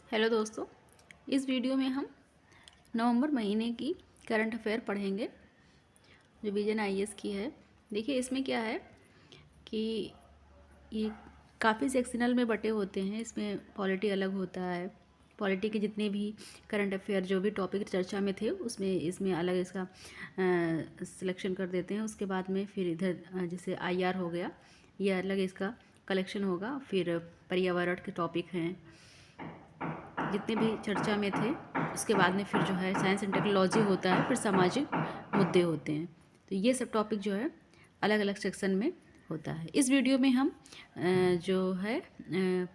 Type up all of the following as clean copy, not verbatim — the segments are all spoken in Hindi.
हेलो दोस्तों, इस वीडियो में हम नवंबर महीने की करंट अफेयर पढ़ेंगे जो विजन आईएएस की है। देखिए इसमें क्या है कि ये काफ़ी सेक्शनल में बटे होते हैं। इसमें पॉलिटी अलग होता है, पॉलिटी के जितने भी करंट अफेयर जो भी टॉपिक चर्चा में थे उसमें इसमें अलग इसका सिलेक्शन कर देते हैं। उसके बाद में फिर इधर जैसे आईआर हो गया, ये अलग इसका कलेक्शन होगा। फिर पर्यावरण के टॉपिक हैं जितने भी चर्चा में थे। उसके बाद में फिर जो है साइंस एंड टेक्नोलॉजी होता है, फिर सामाजिक मुद्दे होते हैं। तो ये सब टॉपिक जो है अलग अलग सेक्शन में होता है। इस वीडियो में हम जो है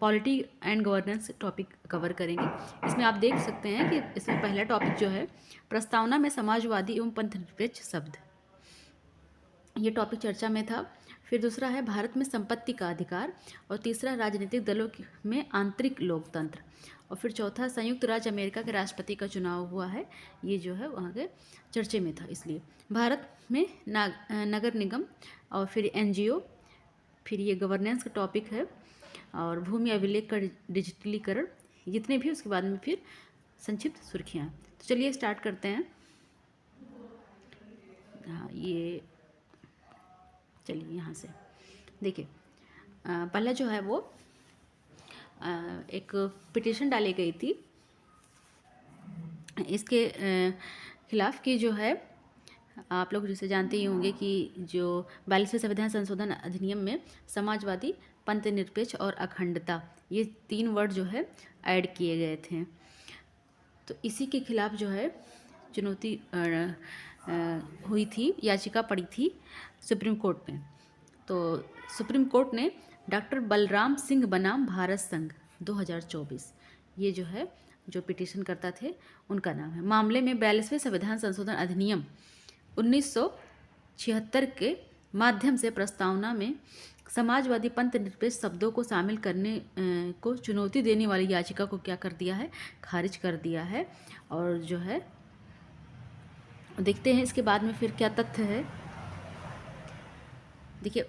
polity and governance topic cover करेंगे। इसमें आप देख सकते हैं कि इसमें पहला टॉपिक जो है प्रस्तावना में समाजवादी एवं पंथनिरपेक्ष शब्द, ये टॉपिक चर्चा में था। फिर दूसरा है भारत में संपत्ति का अधिकार, और तीसरा राजनीतिक दलों में आंतरिक लोकतंत्र, और फिर चौथा संयुक्त राज्य अमेरिका के राष्ट्रपति का चुनाव हुआ है। ये जो है वहाँ के चर्चे में था। इसलिए भारत में नगर निगम और फिर एनजीओ, फिर ये गवर्नेंस का टॉपिक है, और भूमि अभिलेख का डिजिटलीकरण, जितने भी उसके बाद में फिर संक्षिप्त सुर्खियाँ। तो चलिए स्टार्ट करते हैं। हाँ, ये चलिए यहाँ से देखिए पहला जो है वो एक पिटीशन डाली गई थी इसके खिलाफ की, जो है आप लोग जिसे जानते ही होंगे कि जो 42वें संविधान संशोधन अधिनियम में समाजवादी, पंथनिरपेक्ष और अखंडता, ये 3 वर्ड जो है ऐड किए गए थे। तो इसी के खिलाफ जो है चुनौती हुई थी, याचिका पड़ी थी सुप्रीम कोर्ट में। तो सुप्रीम कोर्ट ने डॉक्टर बलराम सिंह बनाम भारत संघ 2024, ये जो है जो पिटीशन करता थे उनका नाम है। मामले में 42वें संविधान संशोधन अधिनियम 1976 के माध्यम से प्रस्तावना में समाजवादी पंथनिरपेक्ष शब्दों को शामिल करने को चुनौती देने वाली याचिका को क्या कर दिया है, खारिज कर दिया है। और जो है देखते हैं इसके बाद में फिर क्या तथ्य है। देखिए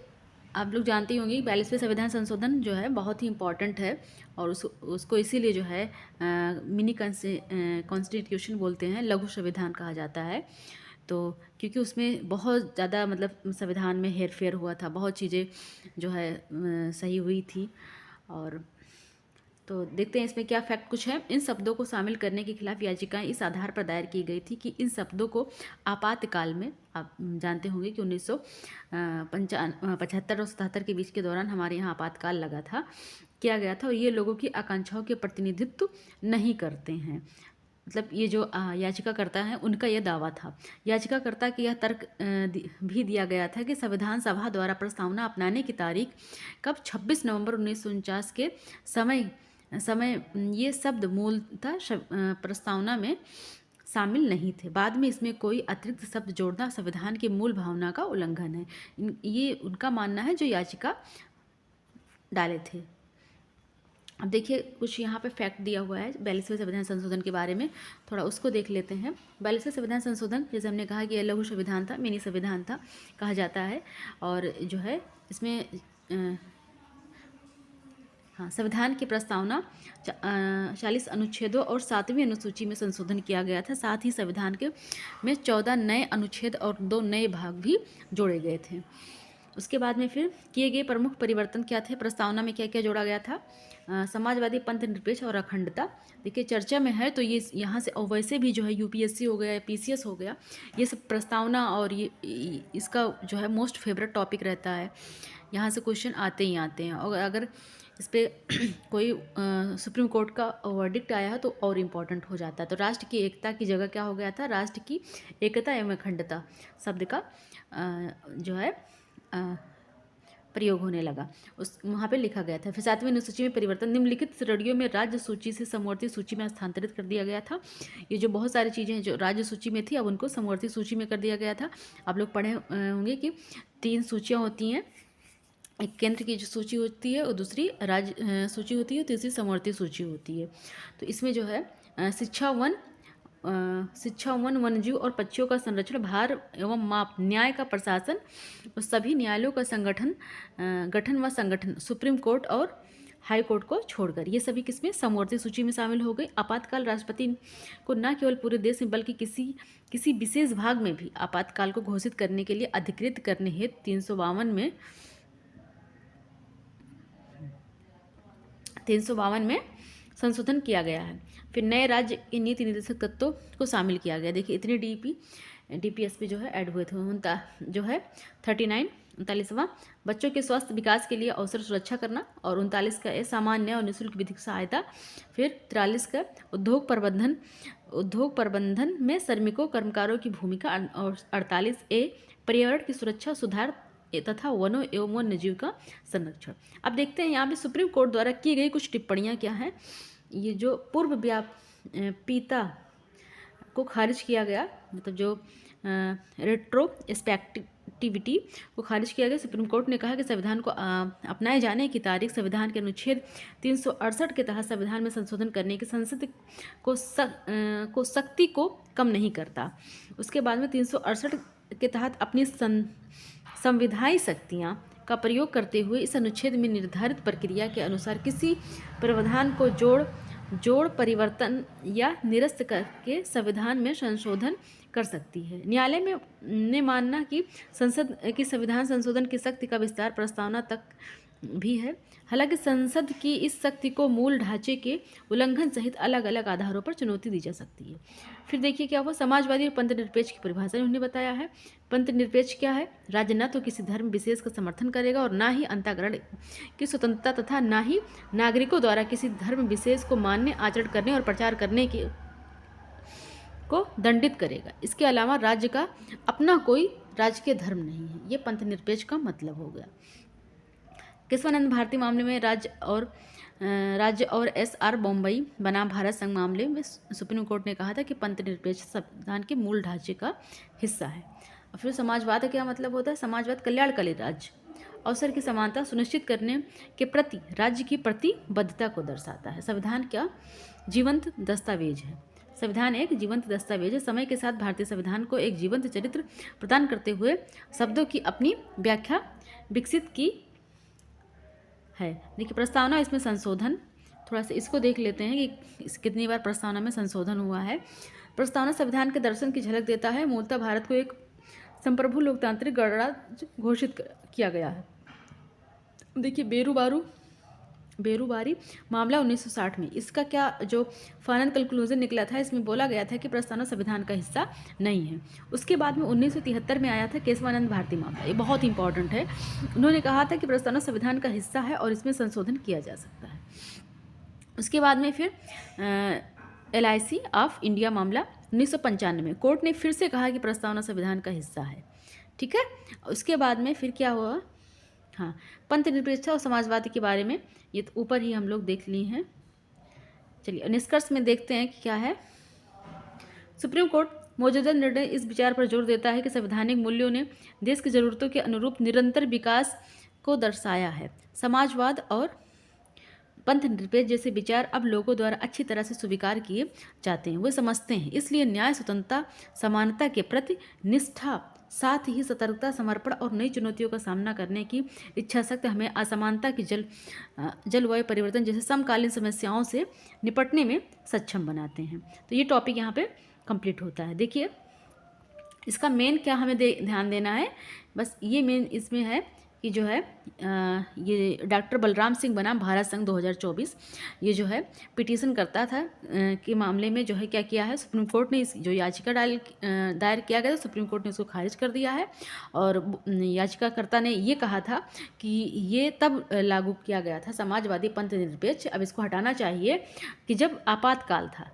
आप लोग जानते ही होंगे कि 42वें संविधान संशोधन जो है बहुत ही इम्पॉर्टेंट है, और उसको इसीलिए जो है मिनी कॉन्स्टिट्यूशन बोलते हैं, लघु संविधान कहा जाता है। तो क्योंकि उसमें बहुत ज़्यादा मतलब संविधान में हेरफेर हुआ था, बहुत चीज़ें जो है सही हुई थी। और तो देखते हैं इसमें क्या फैक्ट कुछ है। इन शब्दों को शामिल करने के खिलाफ याचिकाएं इस आधार पर दायर की गई थी कि इन शब्दों को आपातकाल में, आप जानते होंगे कि 1975 और 77 के बीच के दौरान हमारे यहाँ आपातकाल लगा था, किया गया था, और ये लोगों की आकांक्षाओं के प्रतिनिधित्व नहीं करते हैं। मतलब ये जो याचिकाकर्ता हैं उनका यह दावा था। याचिकाकर्ता के यह तर्क भी दिया गया था कि संविधान सभा द्वारा प्रस्तावना अपनाने की तारीख कब 26 नवंबर 1949 के समय ये शब्द मूलतः प्रस्तावना में शामिल नहीं थे। बाद में इसमें कोई अतिरिक्त शब्द जोड़ना संविधान की मूल भावना का उल्लंघन है। ये उनका मानना है जो याचिका डाले थे। अब देखिए कुछ यहाँ पे फैक्ट दिया हुआ है 42वें संविधान संशोधन के बारे में, थोड़ा उसको देख लेते हैं। 42वें संविधान संशोधन, जैसे हमने कहा कि यह लघु संविधान था, मिनी संविधान था कहा जाता है। और जो है इसमें हाँ, संविधान की प्रस्तावना 40 अनुच्छेदों और 7वीं अनुसूची में संशोधन किया गया था। साथ ही संविधान के में 14 नए अनुच्छेद और 2 नए भाग भी जोड़े गए थे। उसके बाद में फिर किए गए प्रमुख परिवर्तन क्या थे, प्रस्तावना में क्या क्या जोड़ा गया था। समाजवादी, पंथनिरपेक्ष और अखंडता देखिए चर्चा में है। तो ये यहाँ से, और वैसे भी जो है यूपीएससी हो गया, पीसीएस हो गया, ये सब प्रस्तावना और ये इसका जो है मोस्ट फेवरेट टॉपिक रहता है। यहाँ से क्वेश्चन आते ही आते हैं, और अगर इस पर कोई सुप्रीम कोर्ट का वर्डिक्ट आया है तो और इम्पोर्टेंट हो जाता है। तो राष्ट्र की एकता की जगह क्या हो गया था, राष्ट्र की एकता एवं अखंडता शब्द का जो है प्रयोग होने लगा, उस वहाँ पे लिखा गया था। फिर 7वीं अनुसूची में परिवर्तन, निम्नलिखित श्रेणियों में राज्य सूची से समवर्ती सूची में स्थानांतरित कर दिया गया था। ये जो बहुत सारी चीज़ें जो राज्य सूची में थी अब उनको समवर्ती सूची में कर दिया गया था। आप लोग पढ़े होंगे कि 3 सूचियाँ होती हैं, एक केंद्र की जो सूची होती है और दूसरी राज्य सूची होती है, तीसरी समवर्ती सूची होती है। तो इसमें जो है शिक्षा वन, वन्यजीव और पक्षियों का संरक्षण, भार एवं माप, न्याय का प्रशासन और सभी न्यायालयों का गठन व संगठन, सुप्रीम कोर्ट और हाई कोर्ट को छोड़कर। ये सभी किसमें? समवर्ती सूची में शामिल हो गई। आपातकाल राष्ट्रपति को न केवल पूरे देश में बल्कि किसी विशेष भाग में भी आपातकाल को घोषित करने के लिए अधिकृत करने हेतु 352 में संशोधन किया गया है। फिर नए राज्य के नीति निर्देशक तत्वों को शामिल किया गया। देखिए इतने DPSP जो है ऐड हुए थे। जो है 39वां बच्चों के स्वस्थ विकास के लिए अवसर सुरक्षा करना, और 39 का सामान्य और निःशुल्क विधिक सहायता। फिर 43 का उद्योग प्रबंधन में श्रमिकों कर्मकारों की भूमिका, और 48 पर्यावरण की सुरक्षा सुधार तथा वनों एवं वन्य जीव का संरक्षण। अब देखते हैं यहाँ पे सुप्रीम कोर्ट द्वारा की गई कुछ टिप्पणियाँ क्या हैं। ये जो पूर्व व्यापीता को खारिज किया गया, मतलब जो रेट्रोस्पेक्टिविटी को खारिज किया गया। सुप्रीम कोर्ट ने कहा कि संविधान को अपनाए जाने की तारीख संविधान के अनुच्छेद 368 के तहत संविधान में संशोधन करने की संसद को शक्ति को कम नहीं करता। उसके बाद में 368 के तहत अपनी संविधायी शक्तियाँ का प्रयोग करते हुए इस अनुच्छेद में निर्धारित प्रक्रिया के अनुसार किसी प्रावधान को जोड़ परिवर्तन या निरस्त करके संविधान में संशोधन कर सकती है। न्यायालय ने मानना कि संसद की संविधान संशोधन की शक्ति का विस्तार प्रस्तावना तक भी है। हालांकि संसद की इस शक्ति को मूल ढांचे के उल्लंघन सहित अलग अलग आधारों पर चुनौती दी जा सकती है। फिर देखिए क्या हुआ, समाजवादी और पंथ निरपेक्ष की परिभाषा उन्होंने बताया है। पंथ निरपेक्ष क्या है? राज्य न तो किसी धर्म विशेष का समर्थन करेगा और ना ही अंतःकरण की स्वतंत्रता तथा ना ही नागरिकों द्वारा किसी धर्म विशेष को मानने, आचरण करने और प्रचार करने को दंडित करेगा। इसके अलावा राज्य का अपना कोई राजकीय धर्म नहीं है। ये पंथ निरपेक्ष का मतलब हो गया। केशवानंद भारती मामले में राज्य और SR बॉम्बई बनाम भारत संघ मामले में सुप्रीम कोर्ट ने कहा था कि पंथ निरपेक्ष संविधान के मूल ढांचे का हिस्सा है। और फिर समाजवाद का क्या मतलब होता है? समाजवाद कल्याणकारी राज्य अवसर की समानता सुनिश्चित करने के प्रति राज्य की प्रतिबद्धता को दर्शाता है। संविधान क्या? जीवंत दस्तावेज है। संविधान एक जीवंत दस्तावेज है। समय के साथ भारतीय संविधान को एक जीवंत चरित्र प्रदान करते हुए शब्दों की अपनी व्याख्या विकसित की है। देखिए प्रस्तावना, इसमें संशोधन, थोड़ा सा इसको देख लेते हैं कि कितनी बार प्रस्तावना में संशोधन हुआ है। प्रस्तावना संविधान के दर्शन की झलक देता है। मूलतः भारत को एक संप्रभु लोकतांत्रिक गणराज्य घोषित किया गया है। देखिए बेरूबारी मामला 1960 में, इसका क्या जो फाइनल कंक्लूजन निकला था, इसमें बोला गया था कि प्रस्तावना संविधान का हिस्सा नहीं है। उसके बाद में 1973 में आया था केशवानंद भारती मामला। ये बहुत इंपॉर्टेंट है। उन्होंने कहा था कि प्रस्तावना संविधान का हिस्सा है और इसमें संशोधन किया जा सकता है। उसके बाद में फिर LIC ऑफ इंडिया मामला 1995 में कोर्ट ने फिर से कहा कि प्रस्तावना संविधान का हिस्सा है। ठीक है। उसके बाद में फिर क्या हुआ? हाँ, पंथ निरपेक्षता और समाजवादी के बारे में ये तो ऊपर ही हम लोग देख लिए हैं। चलिए निष्कर्ष में देखते हैं कि क्या है। सुप्रीम कोर्ट मौजूदा निर्णय इस विचार पर जोर देता है कि संवैधानिक मूल्यों ने देश की ज़रूरतों के अनुरूप निरंतर विकास को दर्शाया है। समाजवाद और पंथ निरपेक्ष जैसे विचार अब लोगों द्वारा अच्छी तरह से स्वीकार किए जाते हैं। वे समझते हैं, इसलिए न्याय, स्वतंत्रता, समानता के प्रति निष्ठा, साथ ही सतर्कता, समर्पण और नई चुनौतियों का सामना करने की इच्छा शक्ति हमें असमानता की जलवायु परिवर्तन जैसे समकालीन समस्याओं से निपटने में सक्षम बनाते हैं। तो ये टॉपिक यहाँ पे कंप्लीट होता है। देखिए इसका मेन क्या हमें ध्यान देना है, बस ये मेन इसमें है कि जो है ये डॉक्टर बलराम सिंह बनाम भारत संघ 2024 ये जो है पिटीशन करता था के मामले में जो है क्या किया है, सुप्रीम कोर्ट ने इस जो याचिका दायर किया गया था, सुप्रीम कोर्ट ने उसको खारिज कर दिया है। और याचिकाकर्ता ने ये कहा था कि ये तब लागू किया गया था समाजवादी पंथ निरपेक्ष, अब इसको हटाना चाहिए कि जब आपातकाल था,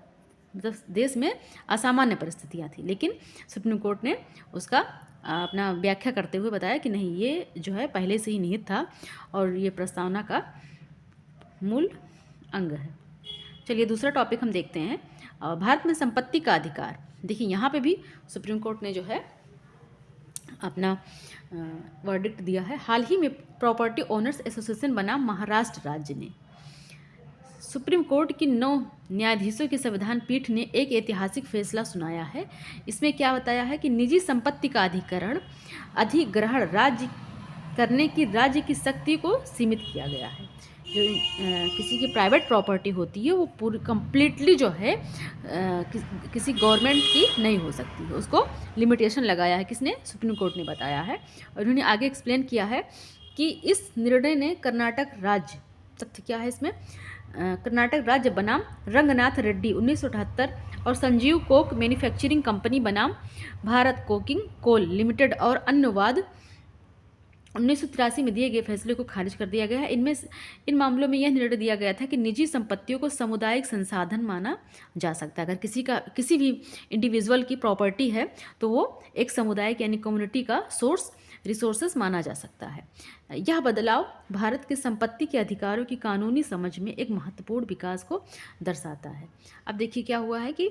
मतलब देश में असामान्य परिस्थितियाँ थी। लेकिन सुप्रीम कोर्ट ने उसका अपना व्याख्या करते हुए बताया कि नहीं, ये जो है पहले से ही निहित था और ये प्रस्तावना का मूल अंग है। चलिए दूसरा टॉपिक हम देखते हैं, भारत में संपत्ति का अधिकार। देखिए यहाँ पे भी सुप्रीम कोर्ट ने जो है अपना वर्डिक्ट दिया है। हाल ही में प्रॉपर्टी ओनर्स एसोसिएशन बना महाराष्ट्र राज्य ने सुप्रीम कोर्ट की 9 न्यायाधीशों की संविधान पीठ ने एक ऐतिहासिक फैसला सुनाया है। इसमें क्या बताया है कि निजी संपत्ति का अधिग्रहण राज्य करने की राज्य की शक्ति को सीमित किया गया है। जो किसी की प्राइवेट प्रॉपर्टी होती है वो पूरी कंप्लीटली जो है किसी गवर्नमेंट की नहीं हो सकती है, उसको लिमिटेशन लगाया है। किसने? सुप्रीम कोर्ट ने बताया है। और उन्होंने आगे एक्सप्लेन किया है कि इस निर्णय ने कर्नाटक राज्य, तथ्य क्या है इसमें, कर्नाटक राज्य बनाम रंगनाथ रेड्डी 1978 और संजीव कोक मैन्युफैक्चरिंग कंपनी बनाम भारत कोकिंग कोल लिमिटेड और अन्य वाद 1983 में दिए गए फैसले को खारिज कर दिया गया है। इन मामलों में यह निर्णय दिया गया था कि निजी संपत्तियों को सामुदायिक संसाधन माना जा सकता है। अगर किसी भी इंडिविजुअल की प्रॉपर्टी है तो वो एक समुदाय यानी कम्युनिटी का रिसोर्सेस माना जा सकता है। यह बदलाव भारत के संपत्ति के अधिकारों की कानूनी समझ में एक महत्वपूर्ण विकास को दर्शाता है। अब देखिए क्या हुआ है कि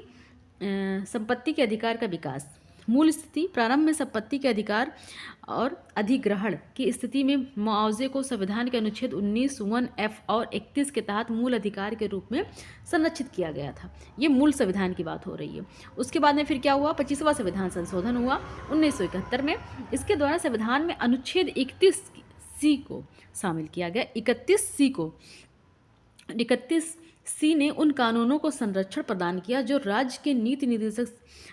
संपत्ति के अधिकार का विकास। मूल स्थिति प्रारंभ में संपत्ति के अधिकार और अधिग्रहण की स्थिति में मुआवजे को संविधान के अनुच्छेद 19(1)(f) और 31 के तहत मूल अधिकार के रूप में संरक्षित किया गया था। ये मूल संविधान की बात हो रही है। उसके बाद में फिर क्या हुआ? 25वां संविधान संशोधन हुआ 1971 में। इसके द्वारा संविधान में अनुच्छेद 31C को शामिल किया गया। 31C ने उन कानूनों को संरक्षण प्रदान किया जो राज्य के नीति निर्देशक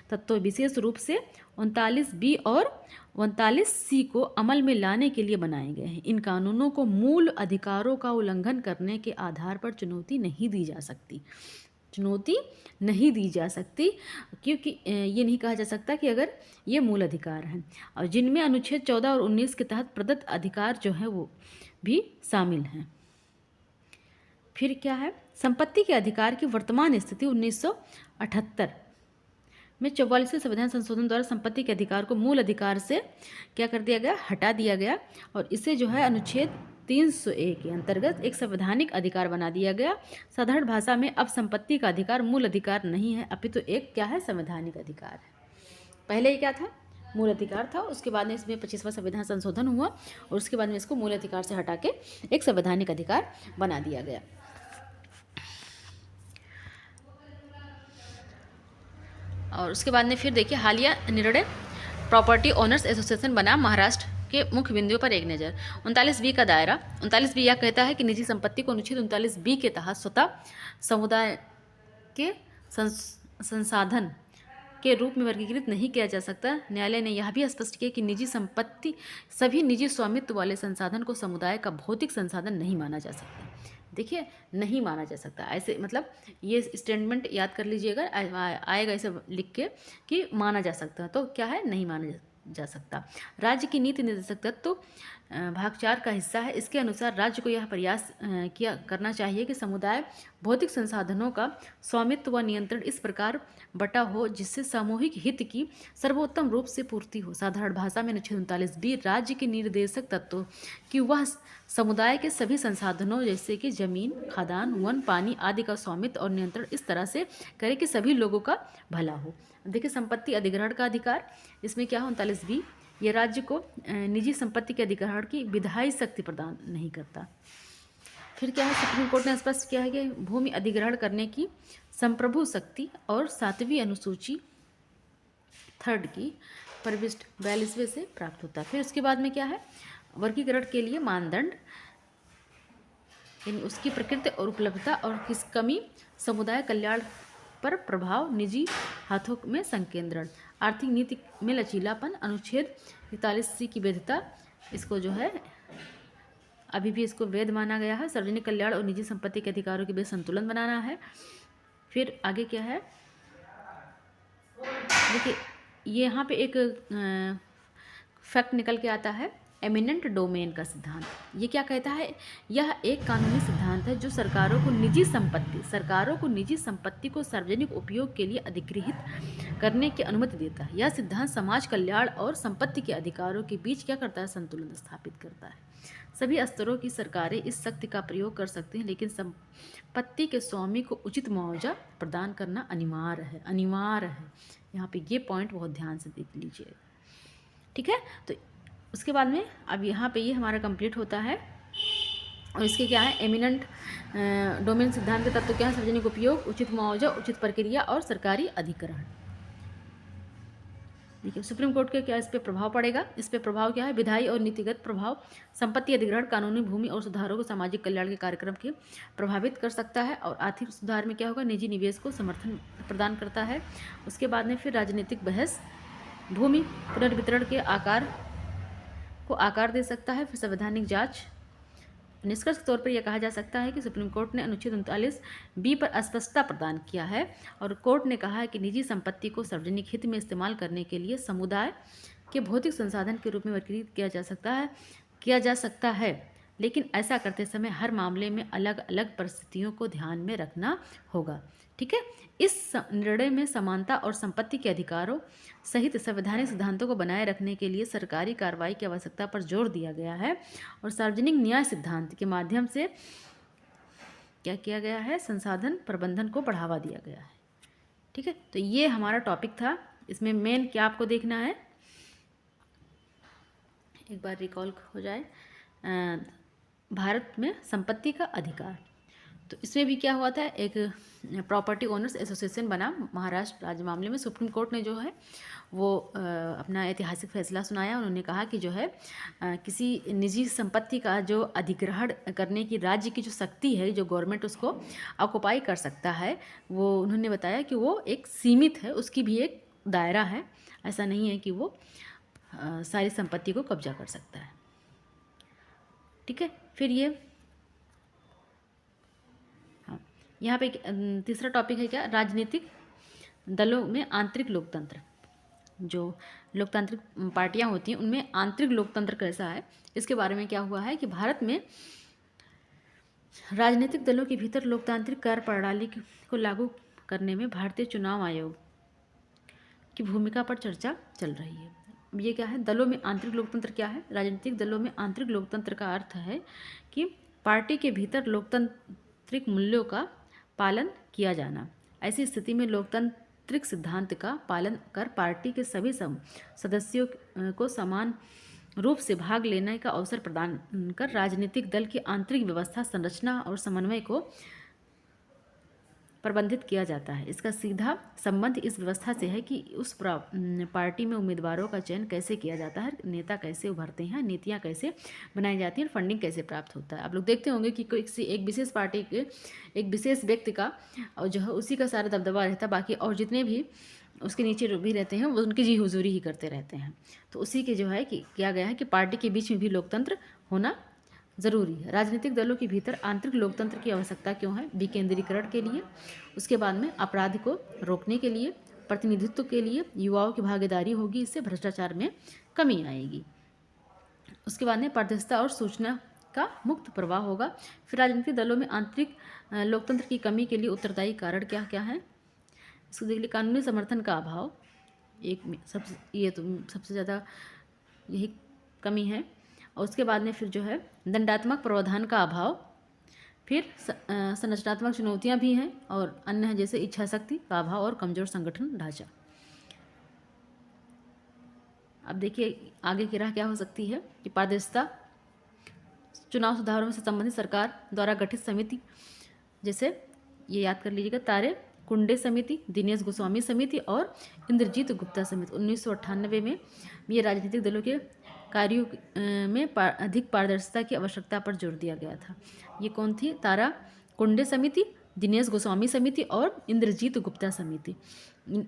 तत्व विशेष रूप से 39B और 39C को अमल में लाने के लिए बनाए गए हैं। इन कानूनों को मूल अधिकारों का उल्लंघन करने के आधार पर चुनौती नहीं दी जा सकती क्योंकि ये नहीं कहा जा सकता कि अगर ये मूल अधिकार हैं, और जिनमें अनुच्छेद 14 और 19 के तहत प्रदत्त अधिकार जो है वो भी शामिल हैं। फिर क्या है? संपत्ति के अधिकार की वर्तमान स्थिति 1978 में 44वें संविधान संशोधन द्वारा संपत्ति के अधिकार को मूल अधिकार से क्या कर दिया गया? हटा दिया गया, और इसे जो है अनुच्छेद 301 के अंतर्गत एक संवैधानिक अधिकार बना दिया गया। साधारण भाषा में अब संपत्ति का अधिकार मूल अधिकार नहीं है, अपितु एक क्या है? संवैधानिक अधिकार है। पहले ये क्या था? मूल अधिकार था। उसके बाद में इसमें 25वां संविधान संशोधन हुआ और उसके बाद में इसको मूल अधिकार से हटा के एक संवैधानिक अधिकार बना दिया गया। और उसके बाद में फिर देखिए हालिया निर्णय प्रॉपर्टी ओनर्स एसोसिएशन बनाम महाराष्ट्र के मुख्य बिंदुओं पर एक नज़र। 39B का दायरा। 39B यह कहता है कि निजी संपत्ति को अनुच्छेद 39B के तहत स्वतः समुदाय के संसाधन के रूप में वर्गीकृत नहीं किया जा सकता। न्यायालय ने यह भी स्पष्ट किया कि निजी संपत्ति सभी निजी स्वामित्व वाले संसाधन को समुदाय का भौतिक संसाधन नहीं माना जा सकता। देखिए, नहीं माना जा सकता, ऐसे मतलब ये स्टेटमेंट याद कर लीजिएगा, आएगा ऐसे लिख के कि माना जा सकता, तो क्या है? नहीं माना जा सकता। राज्य की नीति निर्देशक तत्व भाग 4 का हिस्सा है। इसके अनुसार राज्य को यह प्रयास करना चाहिए कि समुदाय भौतिक संसाधनों का स्वामित्व व नियंत्रण इस प्रकार बटा हो जिससे सामूहिक हित की सर्वोत्तम रूप से पूर्ति हो। साधारण भाषा में अनुच्छेद 39B राज्य के निर्देशक तत्व कि वह समुदाय के सभी संसाधनों जैसे कि जमीन, खादान, वन, पानी आदि का स्वामित्व और नियंत्रण इस तरह से करे कि सभी लोगों का भला हो। देखिए, संपत्ति अधिग्रहण का अधिकार, इसमें क्या है? 39B ये राज्य को निजी संपत्ति के अधिग्रहण की विधायी शक्ति प्रदान नहीं करता। फिर क्या है? सुप्रीम कोर्ट ने स्पष्ट किया है कि भूमि अधिग्रहण करने की संप्रभु शक्ति और 7वीं अनुसूची 3 की परिशिष्ट 42वें से प्राप्त होता है। फिर उसके बाद में क्या है? वर्गीकरण के लिए मानदंड, यानी उसकी प्रकृति और उपलब्धता और किस कमी, समुदाय कल्याण पर प्रभाव, निजी हाथों में संकेंद्रण, आर्थिक नीति में लचीलापन, अनुच्छेद 41C की वैधता, इसको जो है अभी भी इसको वैध माना गया है। सार्वजनिक कल्याण और निजी संपत्ति के अधिकारों के बीच संतुलन बनाना है। फिर आगे क्या है? देखिए, ये यहाँ पे एक फैक्ट निकल के आता है, एमिनेंट डोमेन का सिद्धांत। ये क्या कहता है? यह एक कानूनी सिद्धांत है जो सरकारों को निजी संपत्ति को सार्वजनिक उपयोग के लिए अधिग्रहित करने की अनुमति देता है। यह सिद्धांत समाज कल्याण और संपत्ति के अधिकारों के बीच क्या करता है? संतुलन स्थापित करता है। सभी स्तरों की सरकारें इस शक्ति का प्रयोग कर सकती हैं, लेकिन संपत्ति के स्वामी को उचित मुआवजा प्रदान करना अनिवार्य है। यहाँ पे ये पॉइंट बहुत ध्यान से देख लीजिए, ठीक है? तो उसके बाद में अब यहाँ पे ये हमारा कंप्लीट होता है। और इसके क्या है? एमिनेंट डोमेन सिद्धांत के तत्व क्या है? सार्वजनिक उपयोग, उचित मुआवजा, उचित प्रक्रिया और सरकारी अधिग्रहण। देखिए सुप्रीम कोर्ट के क्या इस पर प्रभाव पड़ेगा, इस पर प्रभाव क्या है, विधायी और नीतिगत प्रभाव, संपत्ति अधिग्रहण, कानूनी भूमि और सुधारों को सामाजिक कल्याण के कार्यक्रम के प्रभावित कर सकता है। और आर्थिक सुधार में क्या होगा, निजी निवेश को समर्थन प्रदान करता है। उसके बाद में फिर राजनीतिक बहस, भूमि पुनर्वितरण के आकार को आकार दे सकता है। फिर संवैधानिक जांच। निष्कर्ष के तौर पर यह कहा जा सकता है कि सुप्रीम कोर्ट ने अनुच्छेद 39B पर स्पष्टता प्रदान किया है और कोर्ट ने कहा है कि निजी संपत्ति को सार्वजनिक हित में इस्तेमाल करने के लिए समुदाय के भौतिक संसाधन के रूप में वर्गीकृत किया जा सकता है, लेकिन ऐसा करते समय हर मामले में अलग अलग परिस्थितियों को ध्यान में रखना होगा। ठीक है, इस निर्णय में समानता और संपत्ति के अधिकारों सहित संवैधानिक सिद्धांतों को बनाए रखने के लिए सरकारी कार्रवाई की आवश्यकता पर जोर दिया गया है और सार्वजनिक न्याय सिद्धांत के माध्यम से क्या किया गया है, संसाधन प्रबंधन को बढ़ावा दिया गया है। ठीक है, तो ये हमारा टॉपिक था। इसमें मेन क्या आपको देखना है, एक बार रिकॉल हो जाए, भारत में संपत्ति का अधिकार। तो इसमें भी क्या हुआ था, एक प्रॉपर्टी ओनर्स एसोसिएशन बना महाराष्ट्र राज्य मामले में। सुप्रीम कोर्ट ने जो है वो अपना ऐतिहासिक फैसला सुनाया। उन्होंने कहा कि जो है किसी निजी संपत्ति का जो अधिग्रहण करने की राज्य की जो शक्ति है, जो गवर्नमेंट उसको ऑक्युपाई कर सकता है, वो उन्होंने बताया कि वो एक सीमित है, उसकी भी एक दायरा है। ऐसा नहीं है कि वो सारी संपत्ति को कब्जा कर सकता है। ठीक है, फिर ये यहाँ पे तीसरा टॉपिक है क्या, राजनीतिक दलों में आंतरिक लोकतंत्र। जो लोकतांत्रिक पार्टियां होती हैं उनमें आंतरिक लोकतंत्र कैसा है, इसके बारे में क्या हुआ है कि भारत में राजनीतिक दलों के भीतर लोकतांत्रिक कार्य प्रणाली को लागू करने में भारतीय चुनाव आयोग की भूमिका पर चर्चा चल रही है। ये क्या है, दलों में आंतरिक लोकतंत्र क्या है, राजनीतिक दलों में आंतरिक लोकतंत्र का अर्थ है कि पार्टी के भीतर लोकतांत्रिक मूल्यों का पालन किया जाना। ऐसी स्थिति में लोकतांत्रिक सिद्धांत का पालन कर पार्टी के सभी सदस्यों को समान रूप से भाग लेने का अवसर प्रदान कर राजनीतिक दल की आंतरिक व्यवस्था, संरचना और समन्वय को प्रबंधित किया जाता है। इसका सीधा संबंध इस व्यवस्था से है कि उस पार्टी में उम्मीदवारों का चयन कैसे किया जाता है, नेता कैसे उभरते हैं, नीतियां कैसे बनाई जाती हैं, फंडिंग कैसे प्राप्त होता है। आप लोग देखते होंगे कि किसी एक विशेष पार्टी के एक विशेष व्यक्ति का और जो है उसी का सारा दबदबा रहता है, बाकी और जितने भी उसके नीचे भी रहते हैं वो उनकी जी हुजूरी ही करते रहते हैं। तो उसी के जो है कि किया गया है कि पार्टी के बीच में भी लोकतंत्र होना ज़रूरी है। राजनीतिक दलों के भीतर आंतरिक लोकतंत्र की आवश्यकता क्यों है, विकेंद्रीकरण के लिए, उसके बाद में अपराध को रोकने के लिए, प्रतिनिधित्व के लिए, युवाओं की भागीदारी होगी, इससे भ्रष्टाचार में कमी आएगी। उसके बाद में पारदर्शिता और सूचना का मुक्त प्रवाह होगा। फिर राजनीतिक दलों में आंतरिक लोकतंत्र की कमी के लिए उत्तरदायी कारण क्या क्या है, इसको देख लीजिए। कानूनी समर्थन का अभाव एक ये तो सबसे ज़्यादा यही कमी है। और उसके बाद में फिर जो है दंडात्मक प्रावधान का अभाव, फिर संरचनात्मक चुनौतियां भी हैं और अन्य हैं जैसे इच्छा शक्ति का अभाव और कमजोर संगठन ढांचा। अब देखिए आगे की राह क्या हो सकती है कि पारदर्शिता, चुनाव सुधारों से संबंधित सरकार द्वारा गठित समिति, जैसे ये याद कर लीजिएगा, तारे कुंडे समिति, दिनेश गोस्वामी समिति और इंद्रजीत गुप्ता समिति। 1998 में ये राजनीतिक दलों के कार्यों में अधिक पारदर्शिता की आवश्यकता पर जोर दिया गया था। ये कौन थी, तारा कुंडे समिति, दिनेश गोस्वामी समिति और इंद्रजीत गुप्ता समिति।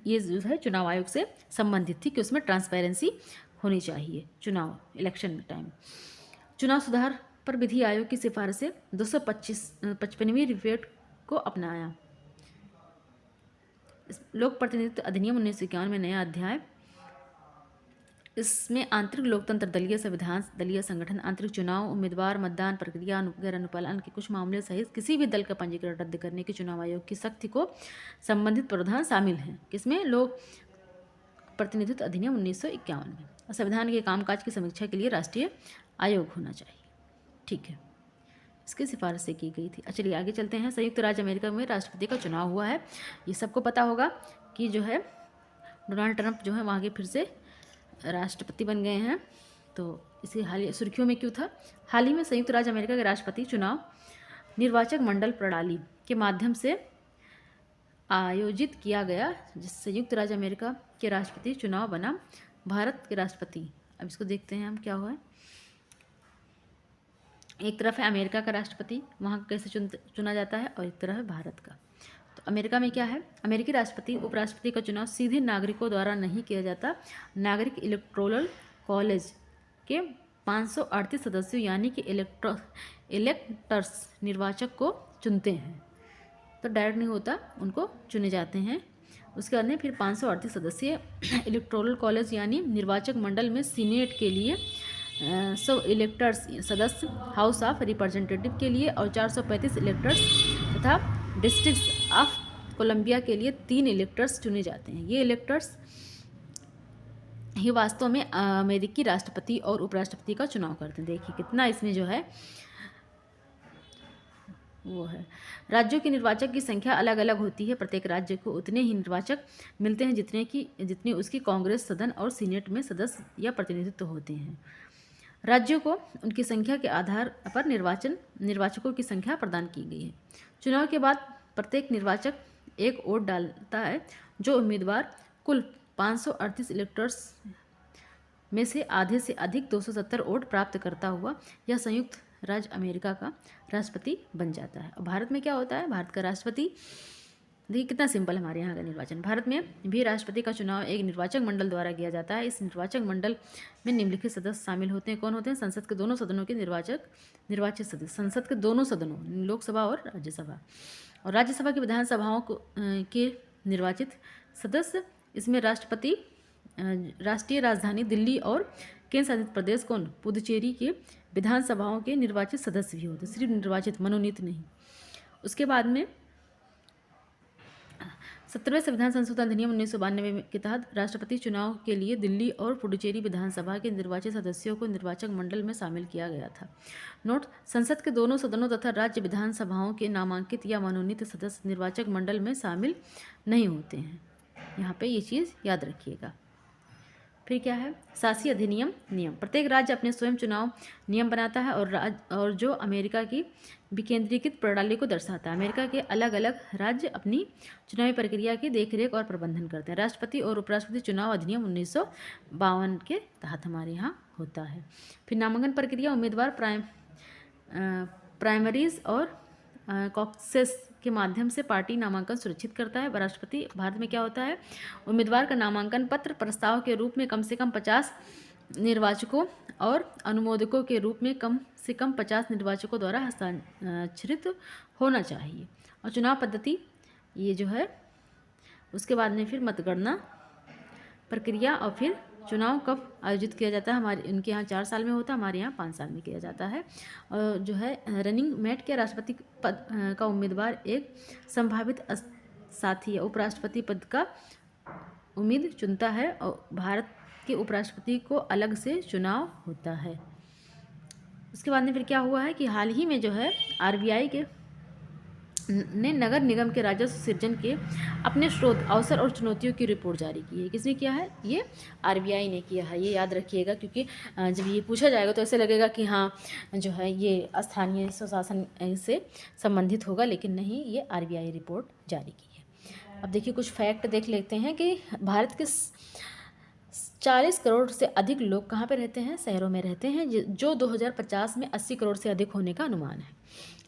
ये जो है चुनाव आयोग से संबंधित थी कि उसमें ट्रांसपेरेंसी होनी चाहिए चुनाव इलेक्शन में टाइम। चुनाव सुधार पर विधि आयोग की सिफारिश से 255वीं रिपोर्ट को अपनाया। लोक प्रतिनिधित्व अधिनियम 1951 में नया अध्याय, इसमें आंतरिक लोकतंत्र, दलीय संविधान, दलीय संगठन, आंतरिक चुनाव, उम्मीदवार, मतदान प्रक्रिया, गैर अनुपालन के कुछ मामले सहित किसी भी दल का पंजीकरण रद्द करने की चुनाव आयोग की सख्ती को संबंधित प्रावधान शामिल हैं। किसमें, लोक प्रतिनिधित्व अधिनियम 1951 में। और संविधान के कामकाज की समीक्षा के लिए राष्ट्रीय आयोग होना चाहिए। ठीक है, इसकी सिफारिश से की गई थी। चलिए आगे चलते हैं। संयुक्त राज्य अमेरिका में राष्ट्रपति का चुनाव हुआ है। ये सबको पता होगा कि जो है डोनाल्ड ट्रंप जो है वहाँ के फिर से राष्ट्रपति बन गए हैं। तो इसे हाल सुर्खियों में क्यों था, हाल ही में संयुक्त राज्य अमेरिका के राष्ट्रपति चुनाव निर्वाचक मंडल प्रणाली के माध्यम से आयोजित किया गया, जिससे संयुक्त राज्य अमेरिका के राष्ट्रपति चुनाव बना भारत के राष्ट्रपति। अब इसको देखते हैं हम क्या हुआ है। एक तरफ है अमेरिका का राष्ट्रपति, वहाँ कैसे चुना जाता है, और एक तरफ है भारत का। तो अमेरिका में क्या है, अमेरिकी राष्ट्रपति उपराष्ट्रपति का चुनाव सीधे नागरिकों द्वारा नहीं किया जाता। नागरिक इलेक्टोरल कॉलेज के 538 सदस्यों यानी कि इलेक्टर्स निर्वाचक को चुनते हैं। तो डायरेक्ट नहीं होता, उनको चुने जाते हैं। उसके बाद में फिर 538 सदस्यीय इलेक्टोरल कॉलेज यानी निर्वाचक मंडल में सीनेट के लिए 100 इलेक्टर्स सदस्य, हाउस ऑफ रिप्रेजेंटेटिव के लिए और 435 इलेक्टर्स तथा डिस्ट्रिक्ट ऑफ कोलंबिया के लिए 3 इलेक्टर्स चुने जाते हैं। ये इलेक्टर्स ही वास्तव में अमेरिकी राष्ट्रपति और उपराष्ट्रपति का चुनाव करते हैं। देखिए कितना इसमें जो है वो है। राज्यों के निर्वाचक की संख्या अलग अलग होती है। प्रत्येक राज्य को उतने ही निर्वाचक मिलते हैं जितने उसकी कांग्रेस सदन और सीनेट में सदस्य या प्रतिनिधित्व होते हैं। राज्यों को उनकी संख्या के आधार पर निर्वाचकों की संख्या प्रदान की गई है। चुनाव के बाद प्रत्येक निर्वाचक एक वोट डालता है। जो उम्मीदवार कुल 538 इलेक्टर्स में से आधे से अधिक 270 वोट प्राप्त करता हुआ यह संयुक्त राज्य अमेरिका का राष्ट्रपति बन जाता है। और भारत में क्या होता है, भारत का राष्ट्रपति, देखिए कितना सिंपल हमारे यहाँ का निर्वाचन। भारत में भी राष्ट्रपति का चुनाव एक निर्वाचक मंडल द्वारा किया जाता है। इस निर्वाचक मंडल में निम्नलिखित सदस्य शामिल होते हैं। कौन होते हैं? संसद के दोनों सदनों के निर्वाचित सदस्य, संसद के दोनों सदनों, लोकसभा और राज्यसभा, और राज्यसभा की विधानसभाओं के निर्वाचित सदस्य। इसमें राष्ट्रपति राष्ट्रीय राजधानी दिल्ली और केंद्र शासित प्रदेश कौन, पुदुचेरी के विधानसभाओं के निर्वाचित सदस्य भी होते, सिर्फ निर्वाचित, मनोनीत नहीं। उसके बाद में 17वें संविधान संशोधन अधिनियम 1992 के तहत राष्ट्रपति चुनाव के लिए दिल्ली और पुडुचेरी विधानसभा के निर्वाचित सदस्यों को निर्वाचक मंडल में शामिल किया गया था। नोट: संसद के दोनों सदनों तथा राज्य विधानसभाओं के नामांकित या मनोनीत सदस्य निर्वाचक मंडल में शामिल नहीं होते हैं। यहाँ पे ये चीज़ याद रखिएगा। फिर क्या है? शासी अधिनियम नियम। प्रत्येक राज्य अपने स्वयं चुनाव नियम बनाता है और जो अमेरिका की विकेंद्रीकृत प्रणाली को दर्शाता है। अमेरिका के अलग अलग राज्य अपनी चुनावी प्रक्रिया की देखरेख और प्रबंधन करते हैं। राष्ट्रपति और उपराष्ट्रपति चुनाव अधिनियम 1952 के तहत हमारे यहाँ होता है। फिर नामांकन प्रक्रिया, उम्मीदवार प्राइमरीज और कॉकसेस के माध्यम से पार्टी नामांकन सुरक्षित करता है। राष्ट्रपति भारत में क्या होता है? उम्मीदवार का नामांकन पत्र प्रस्ताव के रूप में कम से कम 50 निर्वाचकों और अनुमोदकों के रूप में कम से कम 50 निर्वाचकों द्वारा हस्ताक्षरित होना चाहिए। और चुनाव पद्धति ये जो है, उसके बाद में फिर मतगणना प्रक्रिया और फिर चुनाव कब आयोजित किया जाता है। हमारे उनके यहाँ 4 साल में होता है, हमारे यहाँ 5 साल में किया जाता है। और जो है रनिंग मेट के राष्ट्रपति पद का उम्मीदवार एक संभावित साथी या उपराष्ट्रपति पद का उम्मीद चुनता है और भारत के उपराष्ट्रपति को अलग से चुनाव होता है। उसके बाद में फिर क्या हुआ है कि हाल ही में जो है RBI ने नगर निगम के राजस्व सृजन के अपने स्रोत, अवसर और चुनौतियों की रिपोर्ट जारी की है। किसने किया है? ये RBI ने किया है। ये याद रखिएगा, क्योंकि जब ये पूछा जाएगा तो ऐसे लगेगा कि हाँ जो है ये स्थानीय स्वशासन से संबंधित होगा, लेकिन नहीं, ये RBI रिपोर्ट जारी की है। अब देखिए कुछ फैक्ट देख लेते हैं कि भारत के 40 करोड़ से अधिक लोग कहाँ पे रहते हैं? शहरों में रहते हैं, जो 2050 में 80 करोड़ से अधिक होने का अनुमान है।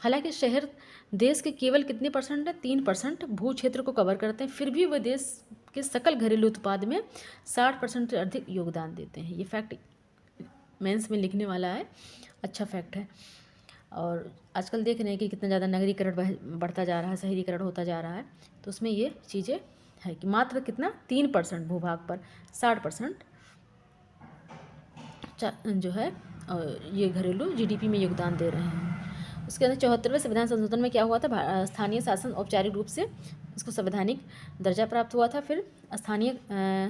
हालांकि शहर देश के केवल कितने परसेंट है? 3% भू क्षेत्र को कवर करते हैं, फिर भी वे देश के सकल घरेलू उत्पाद में 60% से अधिक योगदान देते हैं। ये फैक्ट मेंस में लिखने वाला है, अच्छा फैक्ट है। और आजकल देख रहे हैं कि कितना ज़्यादा नगरीकरण बढ़ता जा रहा है, शहरीकरण होता जा रहा है, तो उसमें ये चीज़ें है कि मात्र कितना 3% भूभाग पर 60% जो है ये घरेलू GDP में योगदान दे रहे हैं। उसके अंदर 74वें संविधान संशोधन में क्या हुआ था? स्थानीय शासन औपचारिक रूप से इसको संवैधानिक दर्जा प्राप्त हुआ था। फिर स्थानीय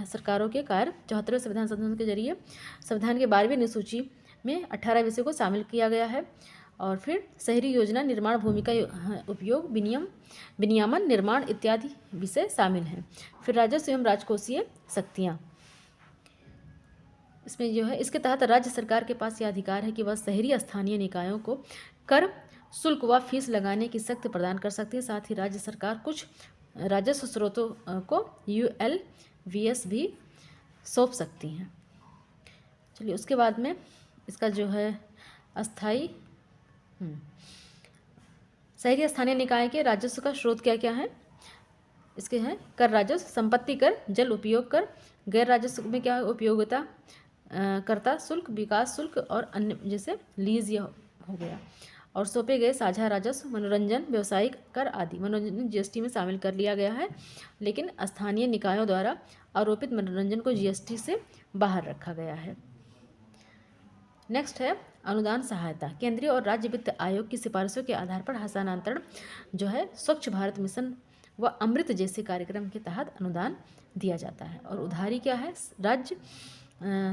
सरकारों के कार्य 74वें संविधान संशोधन के जरिए संविधान के 12वीं अनुसूची में 18 विषयों को शामिल किया गया है। और फिर शहरी योजना निर्माण, भूमि का उपयोग, विनियमन, निर्माण इत्यादि विषय शामिल हैं। फिर राजस्व एवं राजकोषीय शक्तियाँ, इसमें जो है इसके तहत राज्य सरकार के पास यह अधिकार है कि वह शहरी स्थानीय निकायों को कर, शुल्क व फीस लगाने की शक्ति प्रदान कर सकती है। साथ ही राज्य सरकार कुछ राजस्व स्रोतों को ULVS भी सौंप सकती हैं। चलिए उसके बाद में इसका जो है अस्थाई शहरी स्थानीय निकाय के राजस्व का स्रोत क्या क्या है, इसके हैं कर राजस्व, संपत्ति कर, जल उपयोग कर, गैर राजस्व में क्या है उपयोगिता करता शुल्क, विकास शुल्क और अन्य जैसे लीज या हो गया, और सौंपे गए साझा राजस्व, मनोरंजन, व्यावसायिक कर आदि। मनोरंजन GST में शामिल कर लिया गया है, लेकिन स्थानीय निकायों द्वारा आरोपित मनोरंजन को GST से बाहर रखा गया है। नेक्स्ट है अनुदान सहायता। केंद्रीय और राज्य वित्त आयोग की सिफारिशों के आधार पर हस्तांतरण जो है स्वच्छ भारत मिशन व अमृत जैसे कार्यक्रम के तहत अनुदान दिया जाता है। और उधारी क्या है, राज्य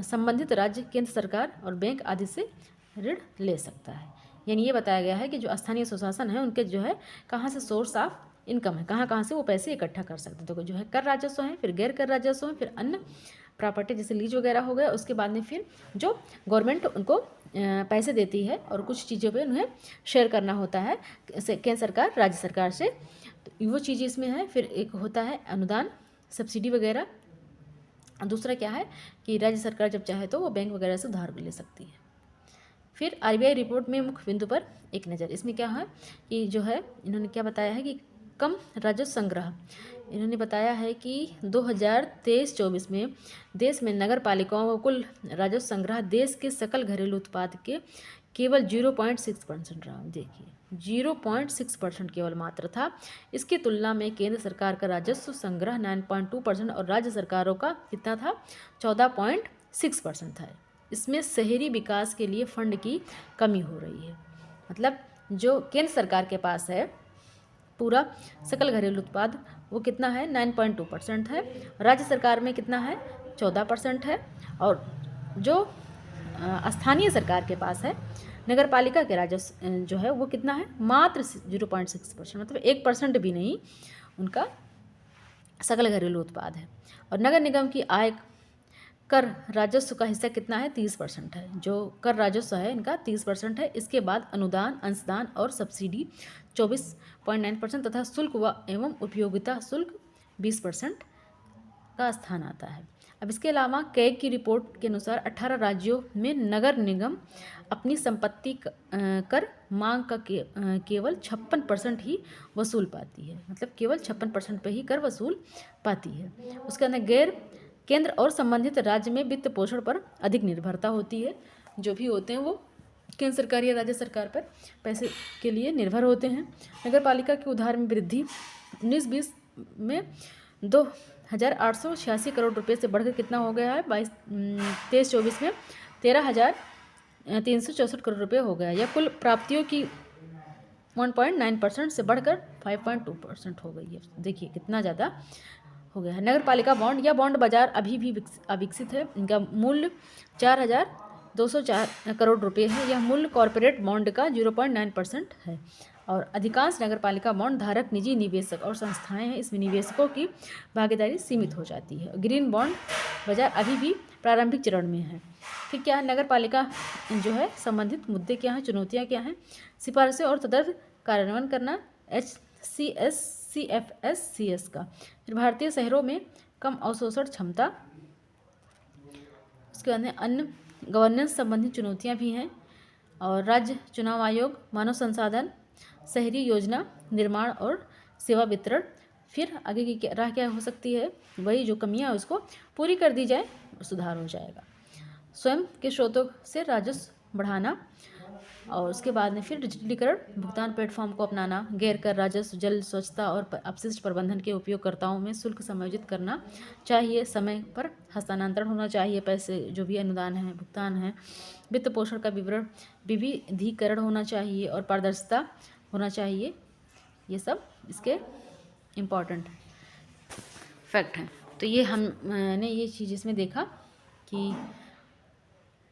संबंधित राज्य, केंद्र सरकार और बैंक आदि से ऋण ले सकता है। यानी ये बताया गया है कि जो स्थानीय स्वशासन है उनके जो है कहाँ से सोर्स ऑफ इनकम है, कहाँ से वो पैसे इकट्ठा कर सकते हैं। तो जो है कर राजस्व है, फिर गैर कर राजस्व है, फिर अन्य प्रॉपर्टी जैसे लीज वगैरह हो गया। उसके बाद में फिर जो गवर्नमेंट उनको पैसे देती है और कुछ चीज़ों पे उन्हें शेयर करना होता है केंद्र सरकार राज्य सरकार से, तो वो चीज़ इसमें है। फिर एक होता है अनुदान, सब्सिडी वगैरह। दूसरा क्या है कि राज्य सरकार जब चाहे तो वो बैंक वगैरह से उधार ले सकती है। फिर RBI रिपोर्ट में मुख्य बिंदु पर एक नज़र। इसमें क्या है कि जो है इन्होंने क्या बताया है कि कम राजस्व संग्रह। इन्होंने बताया है कि 2023-24 में देश में नगर पालिकाओं का कुल राजस्व संग्रह देश के सकल घरेलू उत्पाद के केवल 0.6% रहा। देखिए 0.6% केवल मात्र था। इसकी तुलना में केंद्र सरकार का राजस्व संग्रह 9.2% और राज्य सरकारों का कितना था, 14.6% था। इसमें शहरी विकास के लिए फंड की कमी हो रही है। मतलब जो केंद्र सरकार के पास है पूरा सकल घरेलू उत्पाद वो कितना है, 9.2% है। राज्य सरकार में कितना है, 14% है। और जो स्थानीय सरकार के पास है, नगर पालिका के राजस्व जो है वो कितना है, मात्र 0.6%, मतलब 1% भी नहीं उनका सकल घरेलू उत्पाद है। और नगर निगम की आय कर राजस्व का हिस्सा कितना है, 30% है। जो कर राजस्व है इनका 30% है। इसके बाद अनुदान, अंशदान और सब्सिडी 24.9% तथा शुल्क व एवं उपयोगिता शुल्क 20% का स्थान आता है। अब इसके अलावा कैग की रिपोर्ट के अनुसार 18 राज्यों में नगर निगम अपनी संपत्ति कर मांग का केवल 56% ही वसूल पाती है। मतलब केवल 56% पे ही कर वसूल पाती है। उसके अंदर केंद्र और संबंधित राज्य में वित्त पोषण पर अधिक निर्भरता होती है। जो भी होते हैं वो केंद्र सरकार या राज्य सरकार पर पैसे के लिए निर्भर होते हैं। नगर पालिका के उधार में वृद्धि 19-20 में 2,886 करोड़ रुपए से बढ़कर कितना हो गया है, 23-24 में 13,364 करोड़ रुपए हो गया। यह कुल प्राप्तियों की 1.9% से बढ़कर 5.2% हो गई है। देखिए कितना ज़्यादा हो गया है। नगर पालिका बॉन्ड या बॉन्ड बाजार अभी भी अविकसित है। इनका मूल्य 4,204 करोड़ रुपए है। यह मूल्य कॉरपोरेट बॉन्ड का 0.9% है। और अधिकांश नगर पालिका बॉन्ड धारक निजी निवेशक और संस्थाएं हैं। इसमें निवेशकों की भागीदारी सीमित हो जाती है। ग्रीन बॉन्ड बाजार अभी भी प्रारंभिक चरण में है। फिर क्या है, नगर पालिका जो है संबंधित मुद्दे क्या हैं, चुनौतियाँ क्या हैं, सिफारिशें और तदर्थ कार्यान्वयन करना CFS का। फिर भारतीय शहरों में कम अवशोषण क्षमता। उसके बाद अन्य गवर्नेंस संबंधी चुनौतियां भी हैं। और राज्य चुनाव आयोग, मानव संसाधन, शहरी योजना निर्माण और सेवा वितरण। फिर आगे की राह क्या हो सकती है, वही जो कमियां उसको पूरी कर दी जाए, सुधार हो जाएगा। स्वयं के स्रोतों से राजस्व बढ़ाना। और उसके बाद में फिर डिजिटलीकरण, भुगतान प्लेटफॉर्म को अपनाना, गैर कर राजस्व, जल, स्वच्छता और अपशिष्ट प्रबंधन के उपयोगकर्ताओं में शुल्क समायोजित करना चाहिए, समय पर हस्तांतरण होना चाहिए, पैसे जो भी अनुदान है, भुगतान है, वित्त पोषण का विवरण विविधीकरण होना चाहिए और पारदर्शिता होना चाहिए। ये सब इसके इम्पॉर्टेंट फैक्ट हैं। तो ये हमने ये चीज़ इसमें देखा कि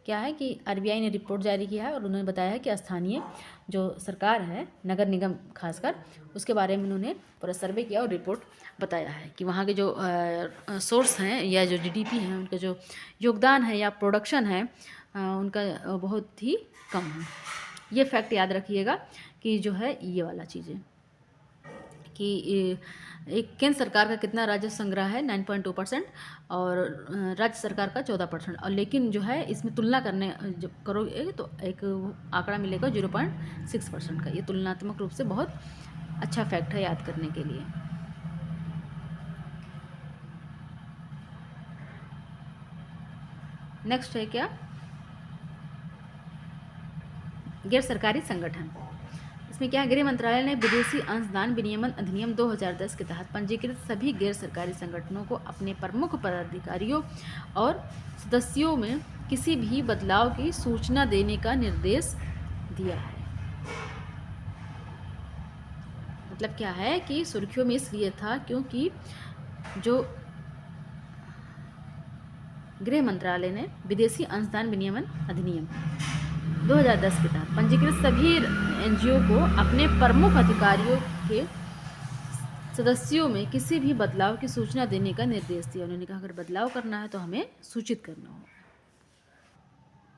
क्या है कि RBI ने रिपोर्ट जारी किया है और उन्होंने बताया है कि स्थानीय जो सरकार है, नगर निगम खासकर, उसके बारे में उन्होंने पूरा सर्वे किया और रिपोर्ट बताया है कि वहाँ के जो सोर्स हैं या जो GDP हैं, उनका जो योगदान है या प्रोडक्शन है उनका बहुत ही कम है। ये फैक्ट याद रखिएगा कि जो है ये वाला चीज़ें कि एक केंद्र सरकार का कितना राजस्व संग्रह है 9.2% और राज्य सरकार का 14%। और लेकिन जो है इसमें तुलना करने जब करोगे तो एक आंकड़ा मिलेगा 0.6% का। ये तुलनात्मक रूप से बहुत अच्छा फैक्ट है याद करने के लिए। नेक्स्ट है क्या, गैर सरकारी संगठन। इसमें क्या है, गृह मंत्रालय ने विदेशी अंशदान विनियमन अधिनियम 2010 के तहत पंजीकृत सभी गैर सरकारी संगठनों को अपने प्रमुख पदाधिकारियों और सदस्यों में किसी भी बदलाव की सूचना देने का निर्देश दिया है। मतलब क्या है कि सुर्खियों में इसलिए था क्योंकि जो गृह मंत्रालय ने विदेशी अंशदान विनियमन अधिनियम 2010 के तहत पंजीकृत सभी एनजीओ को अपने प्रमुख अधिकारियों के सदस्यों में किसी भी बदलाव की सूचना देने का निर्देश दिया। उन्होंने कहा अगर बदलाव करना है तो हमें सूचित करना होगा।